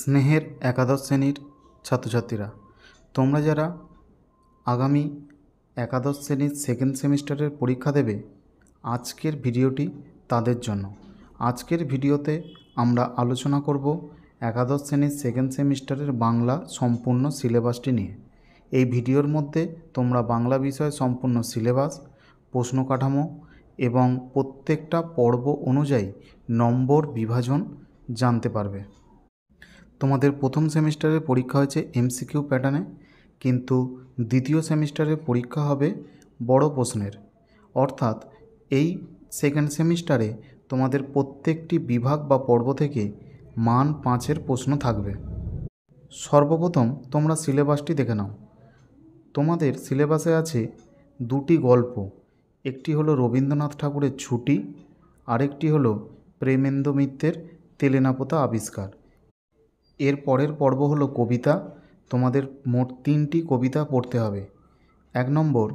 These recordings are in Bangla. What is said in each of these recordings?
স্নেহের একাদশ শ্রেণীর ছাত্রছাত্রীরা, তোমরা যারা আগামী একাদশ শ্রেণীর সেকেন্ড সেমিস্টারের পরীক্ষা দেবে, আজকের ভিডিওটি তাদের জন্য। আজকের ভিডিওতে আমরা আলোচনা করব একাদশ শ্রেণীর সেকেন্ড সেমিস্টারের বাংলা সম্পূর্ণ সিলেবাসটি নিয়ে। এই ভিডিওর মধ্যে তোমরা বাংলা বিষয় সম্পূর্ণ সিলেবাস, প্রশ্ন কাঠামো এবং প্রত্যেকটা পর্ব অনুযায়ী নম্বর বিভাজন জানতে পারবে। তোমাদের প্রথম সেমিস্টারের পরীক্ষা হয়েছে এমসিকিউ প্যাটার্নে, কিন্তু দ্বিতীয় সেমিস্টারের পরীক্ষা হবে বড় প্রশ্নের। অর্থাৎ এই সেকেন্ড সেমিস্টারে তোমাদের প্রত্যেকটি বিভাগ বা পর্ব থেকে মান 5-এর প্রশ্ন থাকবে। সর্বপ্রথম তোমরা সিলেবাসটি দেখে নাও। তোমাদের সিলেবাসে আছে দুটি গল্প, একটি হলো রবীন্দ্রনাথ ঠাকুরের ছুটি, আরেকটি হলো প্রেমেন্দ্র মিত্রের তেলেনাপোতা আবিষ্কার। এর পরের পর্ব হলো কবিতা। তোমাদের মোট 3টি কবিতা পড়তে হবে। 1 নম্বর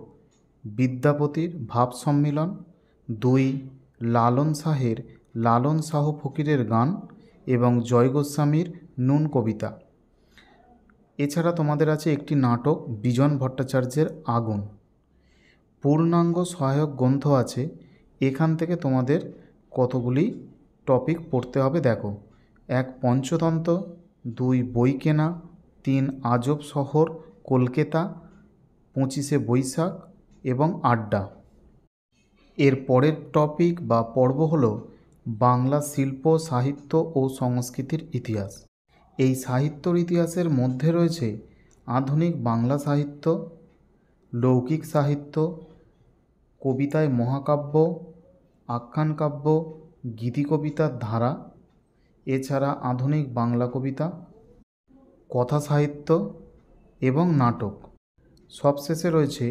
বিদ্যাপতির ভাব সম্মিলন, 2 লালন শাহের লালন শাহ ফকিরের গান এবং জয় গোস্বামীর নুন কবিতা। এছাড়া তোমাদের আছে একটি নাটক বিজন ভট্টাচার্যের আগুন। পূর্ণাঙ্গ সহায়ক গ্রন্থ আছে। এখান থেকে তোমাদের কতগুলি টপিক পড়তে হবে দেখো। 1 পঞ্চতন্ত্র, 2 বই কেনা, 3 আজব শহর কলকাতা, 25শে বৈশাখ এবং আড্ডা। এর পরের টপিক বা পর্ব হলো বাংলা শিল্প, সাহিত্য ও সংস্কৃতির ইতিহাস। এই সাহিত্যর ইতিহাসের মধ্যে রয়েছে আধুনিক বাংলা সাহিত্য, লৌকিক সাহিত্য, কবিতায় মহাকাব্য, আখ্যান কাব্য, গীতিকবিতার ধারা, এছাড়া আধুনিক বাংলা কবিতা, কথা সাহিত্য এবং নাটক। সবশেষে রয়েছে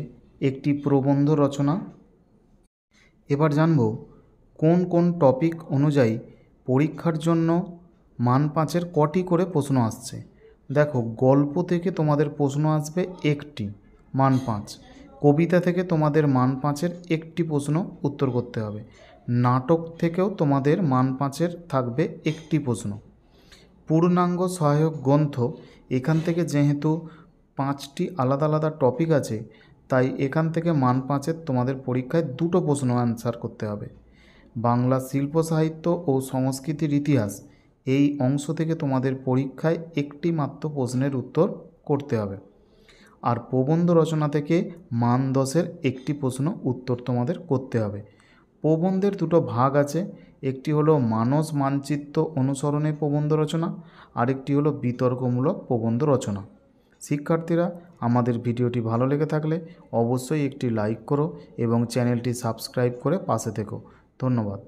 একটি প্রবন্ধ রচনা। এবার জানব কোন কোন টপিক অনুযায়ী পরীক্ষার জন্য মান 5-এর কটি করে প্রশ্ন আসছে। দেখো, গল্প থেকে তোমাদের প্রশ্ন আসবে একটি, মান 5। কবিতা থেকে তোমাদের মান 5-এর একটি প্রশ্ন উত্তর করতে হবে। নাটক থেকেও তোমাদের মান 5-এর থাকবে একটি প্রশ্ন। পূর্ণাঙ্গ সহায়ক গ্রন্থ, এখান থেকে যেহেতু 5টি আলাদা আলাদা টপিক আছে, তাই এখান থেকে মান 5-এর তোমাদের পরীক্ষায় 2টো প্রশ্ন অ্যান্সার করতে হবে। বাংলা শিল্প সাহিত্য ও সংস্কৃতির ইতিহাস, এই অংশ থেকে তোমাদের পরীক্ষায় একটি মাত্র প্রশ্নের উত্তর করতে হবে। আর প্রবন্ধ রচনা থেকে মান 10-এর একটি প্রশ্ন উত্তর তোমাদের করতে হবে। প্রবন্ধের 2টো ভাগ আছে, একটি হলো মানস মানচিত্র অনুসরণে প্রবন্ধ রচনা, আরেকটি হলো বিতর্কমূলক প্রবন্ধ রচনা। শিক্ষার্থীরা, আমাদের ভিডিওটি ভালো লেগে থাকলে অবশ্যই একটি লাইক করো এবং চ্যানেলটি সাবস্ক্রাইব করে পাশে থেকো। ধন্যবাদ।